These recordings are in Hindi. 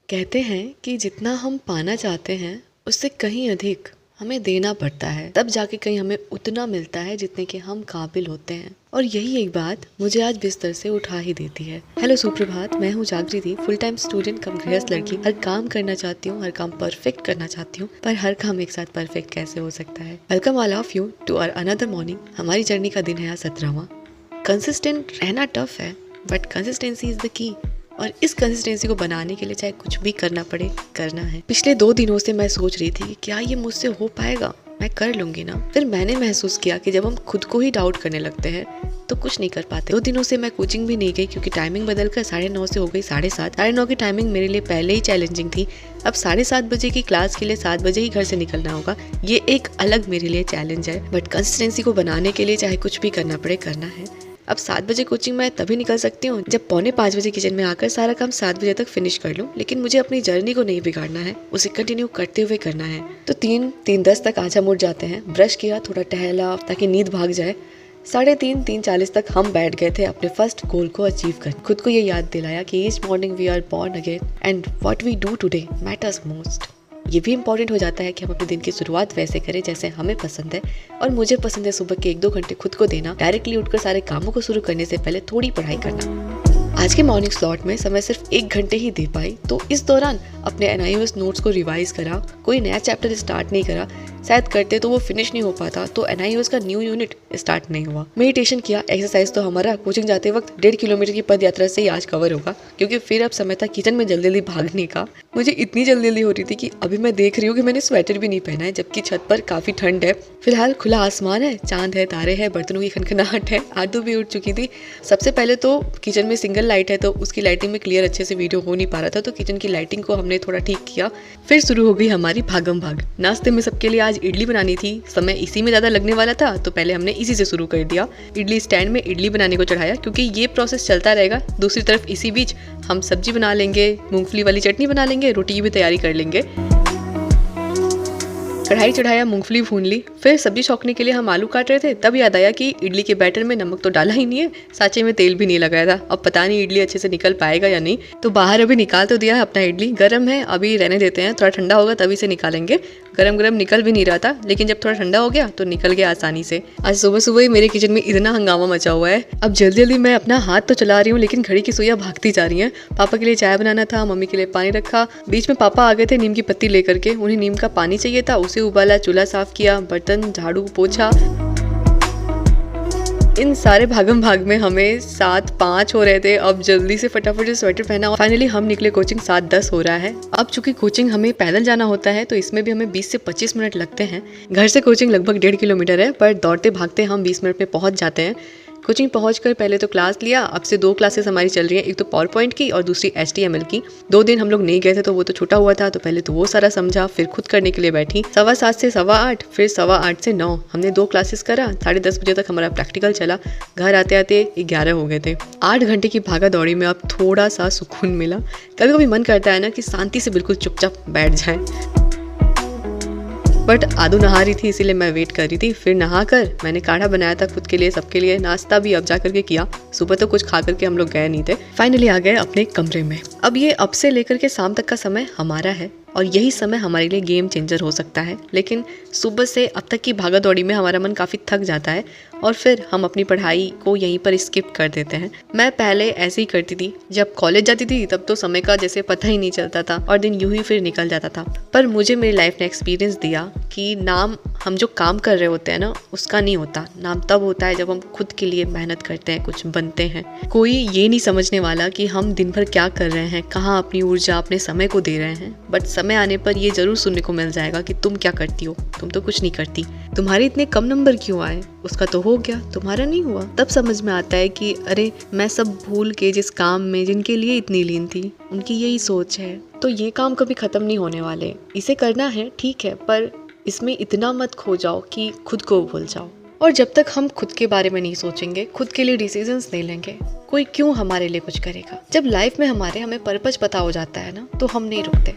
कहते हैं कि जितना हम पाना चाहते हैं उससे कहीं अधिक हमें देना पड़ता है, तब जाके कहीं हमें उतना मिलता है जितने के हम काबिल होते हैं। और यही एक बात मुझे आज बिस्तर से उठा ही देती है। हेलो सुप्रभात, मैं हूँ जागृति, फुल टाइम स्टूडेंट कम गृहस्थ लड़की। हर काम करना चाहती हूँ, हर काम परफेक्ट करना चाहती हूँ, पर हर काम एक साथ परफेक्ट कैसे हो सकता है। Welcome all of you to our another morning. हमारी जर्नी का दिन है आज 17वां। कंसिस्टेंट रहना टफ है, but consistency is the key. और इस कंसिस्टेंसी को बनाने के लिए चाहे कुछ भी करना पड़े, करना है। पिछले 2 दिनों से मैं सोच रही थी कि क्या ये मुझसे हो पाएगा, मैं कर लूंगी ना। फिर मैंने महसूस किया कि जब हम खुद को ही डाउट करने लगते हैं तो कुछ नहीं कर पाते। 2 दिनों से मैं कोचिंग भी नहीं गई क्योंकि टाइमिंग बदलकर 9:30 से हो गई 7:30। 9:30 की टाइमिंग मेरे लिए पहले ही चैलेंजिंग थी। अब 7:30 बजे की क्लास के लिए 7 बजे ही घर से निकलना होगा। ये एक अलग मेरे लिए चैलेंज है, बट कंसिस्टेंसी को बनाने के लिए चाहे कुछ भी करना पड़े, करना है। अब 7 बजे कोचिंग में तभी निकल सकती हूँ जब 4:45 बजे किचन में आकर सारा काम 7 बजे तक फिनिश कर लूँ। लेकिन मुझे अपनी जर्नी को नहीं बिगाड़ना है, उसे कंटिन्यू करते हुए करना है। तो 3:10 तक आज हम उठ जाते हैं। ब्रश किया, थोड़ा टहला ताकि नींद भाग जाए। 3:30 3:40 तक हम बैठ गए थे अपने फर्स्ट गोल को अचीव कर। खुद को ये याद दिलाया कि each morning we are born again and what we do today matters most. ये भी इम्पॉर्टेंट हो जाता है कि हम अपने दिन की शुरुआत वैसे करें जैसे हमें पसंद है। और मुझे पसंद है सुबह के 1-2 घंटे खुद को देना, डायरेक्टली उठकर सारे कामों को शुरू करने से पहले थोड़ी पढ़ाई करना। आज के मॉर्निंग स्लॉट में समय सिर्फ 1 घंटे ही दे पाई, तो इस दौरान अपने NIOS नोट्स को रिवाइज करा। कोई नया चैप्टर स्टार्ट नहीं करा, शायद करते तो वो फिनिश नहीं हो पाता, तो NIOS का न्यू यूनिट स्टार्ट नहीं हुआ। मेडिटेशन किया, एक्सरसाइज तो हमारा कोचिंग जाते वक्त 1.5 किलोमीटर की पद यात्रा से ही आज कवर होगा, क्योंकि फिर अब समय था किचन में जल्दी जल्दी भागने का। मुझे इतनी जल्दी हो रही थी कि अभी मैं देख रही हूँ कि मैंने स्वेटर भी नहीं पहना है, जबकि छत पर काफी ठंड है। फिलहाल खुला आसमान है, चांद है, तारे हैं, बर्तनों की खनखनाहट है। आदू भी उठ चुकी थी। सबसे पहले तो किचन में सिंगल लाइट है, तो उसकी लाइटिंग में क्लियर अच्छे से वीडियो हो नहीं पा रहा था, तो किचन की लाइटिंग को हमने थोड़ा ठीक किया। फिर शुरू हो गई हमारी भागम भाग। नाश्ते में सबके लिए आज इडली बनानी थी। समय इसी में ज्यादा लगने वाला था, तो पहले हमने इसी से शुरू कर दिया। इडली स्टैंड में इडली बनाने को चढ़ाया, क्योंकि ये प्रोसेस चलता रहेगा। दूसरी तरफ इसी बीच हम सब्जी बना लेंगे, मूंगफली वाली चटनी बना लेंगे, रोटी की भी तैयारी कर लेंगे। कढ़ाई चढ़ाया, मूंगफली भून ली। फिर सब्जी छौंकने के लिए हम आलू काट रहे थे, तब याद आया कि इडली के बैटर में नमक तो डाला ही नहीं है, साँचे में तेल भी नहीं लगाया था। अब पता नहीं इडली अच्छे से निकल पाएगा या नहीं, तो बाहर अभी निकाल तो दिया है अपना इडली। गर्म है, अभी रहने देते हैं, थोड़ा ठंडा होगा तभी से निकालेंगे। गरम गरम निकल भी नहीं रहा था, लेकिन जब थोड़ा ठंडा हो गया तो निकल गया आसानी से। आज सुबह सुबह ही मेरे किचन में इतना हंगामा मचा हुआ है। अब जल्दी जल्दी मैं अपना हाथ तो चला रही हूँ, लेकिन घड़ी की सुइयां भागती जा रही हैं। पापा के लिए चाय बनाना था, मम्मी के लिए पानी रखा। बीच में पापा आ गए थे नीम की पत्ती लेकर के। उन्हें नीम का पानी चाहिए था, उसे उबाला, चूल्हा साफ किया, बर्तन झाड़ू पोछा। इन सारे भागम भाग में हमें 7:05 हो रहे थे। अब जल्दी से फटाफट से स्वेटर पहना। फाइनली हम निकले कोचिंग 7:10 हो रहा है। अब चूंकि कोचिंग हमें पैदल जाना होता है, तो इसमें भी हमें 20 से 25 मिनट लगते हैं। घर से कोचिंग लगभग 1.5 किलोमीटर है, पर दौड़ते भागते हम 20 मिनट में पहुंच जाते हैं। कोचिंग पहुंचकर पहले तो क्लास लिया। अब से 2 क्लासेस हमारी चल रही हैं, एक तो पावर पॉइंट की और दूसरी HTML की। 2 दिन हम लोग नहीं गए थे, तो वो तो छूटा हुआ था, तो पहले तो वो सारा समझा, फिर खुद करने के लिए बैठी। 7:15 से 8:15, फिर 8:15 से 9 हमने 2 क्लासेस करा। 10:30 बजे तक हमारा प्रैक्टिकल चला। घर आते आते 11 हो गए थे। 8 घंटे की भागा दौड़ी में अब थोड़ा सा सुकून मिला। कभी कभी मन करता है ना कि शांति से बिल्कुल चुपचाप बैठ जाए, बट आदू नहा रही थी, इसीलिए मैं वेट कर रही थी। फिर नहाकर मैंने काढ़ा बनाया था खुद के लिए, सबके लिए। नाश्ता भी अब जा करके किया। सुबह तो कुछ खा करके हम लोग गए नहीं थे। फाइनली आ गए अपने कमरे में। अब ये अब से लेकर के शाम तक का समय हमारा है, और यही समय हमारे लिए गेम चेंजर हो सकता है। लेकिन सुबह से अब तक की भागा दौड़ी में हमारा मन काफ़ी थक जाता है, और फिर हम अपनी पढ़ाई को यहीं पर स्किप कर देते हैं। मैं पहले ऐसे ही करती थी। जब कॉलेज जाती थी तब तो समय का जैसे पता ही नहीं चलता था, और दिन यूं ही फिर निकल जाता था। पर मुझे मेरी लाइफ ने एक्सपीरियंस दिया कि नाम हम जो काम कर रहे होते हैं ना, उसका नहीं होता। नाम तब होता है जब हम खुद के लिए मेहनत करते हैं, कुछ बनते हैं। कोई ये नहीं समझने वाला कि हम दिन भर क्या कर रहे हैं, कहाँ अपनी ऊर्जा, अपने समय को दे रहे हैं। बट समय आने पर ये जरूर सुनने को मिल जाएगा कि तुम क्या करती हो, तुम तो कुछ नहीं करती। तुम्हारे इतने कम नंबर क्यों आए, उसका तो हो गया, तुम्हारा नहीं हुआ। तब समझ में आता है कि अरे मैं सब भूल के जिस काम में जिनके लिए इतनी लीन थी, उनकी यही सोच है। तो ये काम कभी खत्म नहीं होने वाले। इसे करना है ठीक है, पर इसमें इतना मत खो जाओ कि खुद को भूल जाओ। और जब तक हम खुद के बारे में नहीं सोचेंगे, खुद के लिए डिसीजंस नहीं लेंगे, कोई क्यों हमारे लिए कुछ करेगा। जब लाइफ में हमें पर्पस पता हो जाता है ना, तो हम नहीं रुकते।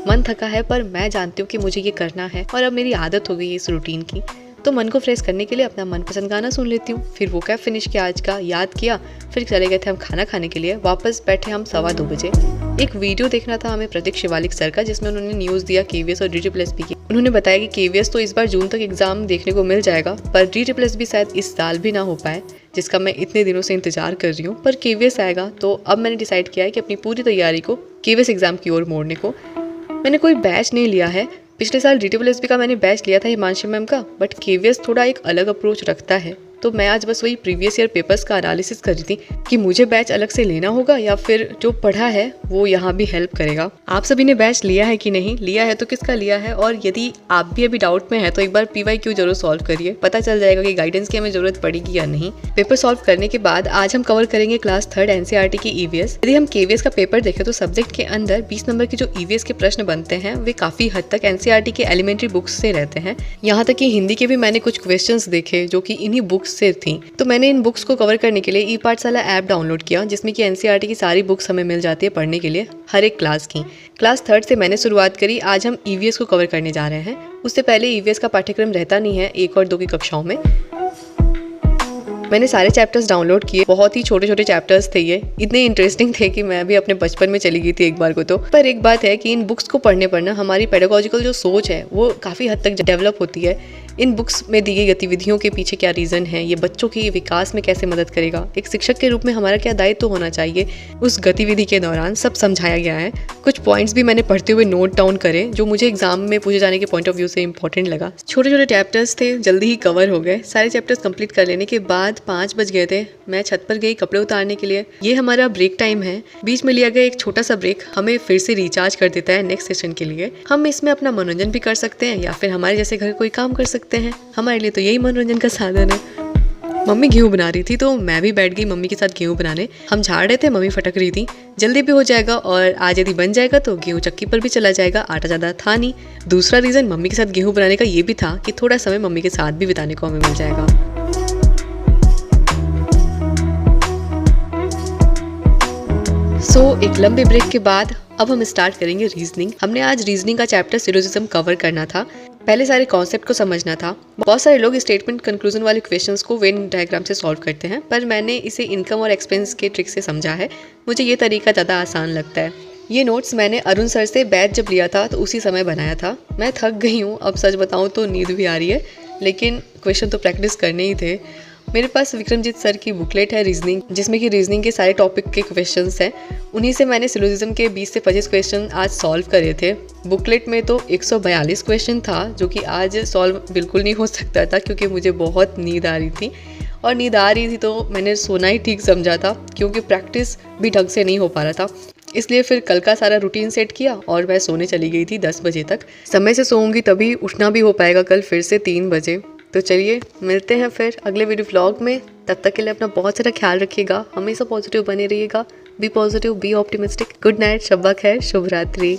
मन थका है, पर मैं जानती हूँ कि मुझे ये करना है, और अब मेरी आदत हो गई है इस रूटीन की। तो मन को फ्रेश करने के लिए अपना मनपसंद गाना सुन लेती हूँ। फिर वो क्या फिनिश किया आज का, याद किया। फिर चले गए थे हम खाना खाने के लिए। वापस बैठे हम 2:15 बजे। एक वीडियो देखना था हमें प्रतीक शिवालिक सर का, जिसमें उन्होंने न्यूज़ दिया KVS और DSSB की। उन्होंने बताया कि KVS तो इस बार जून तक एग्जाम देखने को मिल जाएगा, पर DSSB शायद इस साल भी ना हो पाए, जिसका मैं इतने दिनों से इंतजार कर रही हूँ। पर KVS आएगा तो अब मैंने डिसाइड किया है कि अपनी पूरी तैयारी को KVS एग्जाम की ओर मोड़ने को। मैंने कोई बैच नहीं लिया है। पिछले साल DSSB का मैंने बैच लिया था हिमांशु मैम का, बट KVS थोड़ा एक अलग अप्रोच रखता है। तो मैं आज बस वही प्रीवियस ईयर पेपर्स का एनालिसिस कर रही थी कि मुझे बैच अलग से लेना होगा या फिर जो पढ़ा है वो यहाँ भी हेल्प करेगा। आप सभी ने बैच लिया है कि नहीं, लिया है तो किसका लिया है, और यदि आप भी अभी डाउट में है तो एक बार PYQ जरूर सॉल्व करिए, पता चल जाएगा कि गाइडेंस की हमें जरूरत पड़ेगी या नहीं। पेपर सॉल्व करने के बाद आज हम कवर करेंगे क्लास 3rd NCERT की EVS। यदि हम KVS का पेपर देखें तो सब्जेक्ट के अंदर 20 नंबर के जो EVS के प्रश्न बनते हैं वे काफी हद तक NCERT के एलिमेंट्री बुक्स से रहते हैं। यहाँ तक कि हिंदी के भी मैंने कुछ क्वेश्चंस देखे जो कि इन्हीं बुक्स से थी। तो मैंने इन बुक्स को कवर करने के लिए ई-पाठशाला ऐप डाउनलोड किया, जिसमें कि NCERT की सारी बुक्स हमें मिल जाती है पढ़ने के लिए हर एक क्लास की। क्लास 3rd से मैंने शुरुआत करी। आज हम EVS को कवर करने जा रहे हैं। उससे पहले EVS का पाठ्यक्रम रहता नहीं है 1 और 2 की कक्षाओं में। मैंने सारे चैप्टर्स डाउनलोड किए, बहुत ही छोटे छोटे चैप्टर्स थे, ये इतने इंटरेस्टिंग थे कि मैं भी अपने बचपन में चली गई थी एक बार को तो। पर एक बात है कि इन बुक्स को पढ़ने पर ना हमारी पेडागोजिकल जो सोच है वो काफ़ी हद तक डेवलप होती है। इन बुक्स में दी गई गतिविधियों के पीछे क्या रीज़न है, ये बच्चों के विकास में कैसे मदद करेगा, एक शिक्षक के रूप में हमारा क्या दायित्व होना चाहिए उस गतिविधि के दौरान, सब समझाया गया है। कुछ पॉइंट्स भी मैंने पढ़ते हुए नोट डाउन करे जो मुझे एग्जाम में पूछे जाने के पॉइंट ऑफ व्यू से इंपॉर्टेंट लगा। छोटे छोटे चैप्टर्स थे, जल्दी ही कवर हो गए। सारे चैप्टर्स कंप्लीट कर लेने के बाद 5 बज गए थे। मैं छत पर गई कपड़े उतारने के लिए। ये हमारा ब्रेक टाइम है। बीच में लिया गया एक छोटा सा ब्रेक हमें फिर से रिचार्ज कर देता है नेक्स्ट सेशन के लिए। हम इसमें अपना मनोरंजन भी कर सकते हैं या फिर हमारे जैसे घर कोई काम कर सकते हैं। हमारे लिए तो यही मनोरंजन का साधन है। मम्मी गेहूं बना रही थी तो मैं भी बैठ गई मम्मी के साथ गेहूं बनाने। हम झाड़ रहे थे, मम्मी फटक रही थी। जल्दी भी हो जाएगा और आज यदि बन जाएगा तो गेहूं चक्की पर भी चला जाएगा, आटा ज़्यादा था नहीं। दूसरा रीज़न मम्मी के साथ गेहूं बनाने का ये भी था कि थोड़ा समय मम्मी के साथ भी बिताने को हमें मिल जाएगा। एक लंबे ब्रेक के बाद अब हम स्टार्ट करेंगे रीजनिंग। हमने आज रीजनिंग का चैप्टर सिलोजिज्म कवर करना था। पहले सारे कॉन्सेप्ट को समझना था। बहुत सारे लोग स्टेटमेंट कंक्लूजन वाले क्वेश्चंस को वेन डायग्राम से सॉल्व करते हैं, पर मैंने इसे इनकम और एक्सपेंस के ट्रिक से समझा है। मुझे ये तरीका ज़्यादा आसान लगता है। ये नोट्स मैंने अरुण सर से बैच जब लिया था तो उसी समय बनाया था। मैं थक गई हूँ, अब सच बताऊँ तो नींद भी आ रही है, लेकिन क्वेश्चन तो प्रैक्टिस करने ही थे। मेरे पास विक्रमजीत सर की बुकलेट है रीजनिंग, जिसमें कि रीजनिंग के सारे टॉपिक के क्वेश्चंस हैं। उन्हीं से मैंने सिलोजिज्म के 20 से 25 क्वेश्चन आज सॉल्व करे थे। बुकलेट में तो 142 क्वेश्चन था, जो कि आज सॉल्व बिल्कुल नहीं हो सकता था क्योंकि मुझे बहुत नींद आ रही थी। और नींद आ रही थी तो मैंने सोना ही ठीक समझा था, क्योंकि प्रैक्टिस भी ढंग से नहीं हो पा रहा था। इसलिए फिर कल का सारा रूटीन सेट किया और मैं सोने चली गई थी 10 बजे तक। समय से सोऊंगी तभी उठना भी हो पाएगा कल फिर से 3 बजे। तो चलिए मिलते हैं फिर अगले वीडियो व्लॉग में। तब तक के लिए अपना बहुत सारा ख्याल रखिएगा, हमेशा पॉजिटिव बने रहिएगा। Be positive, be optimistic. Good night, शब्बा खैर, शुभ रात्रि।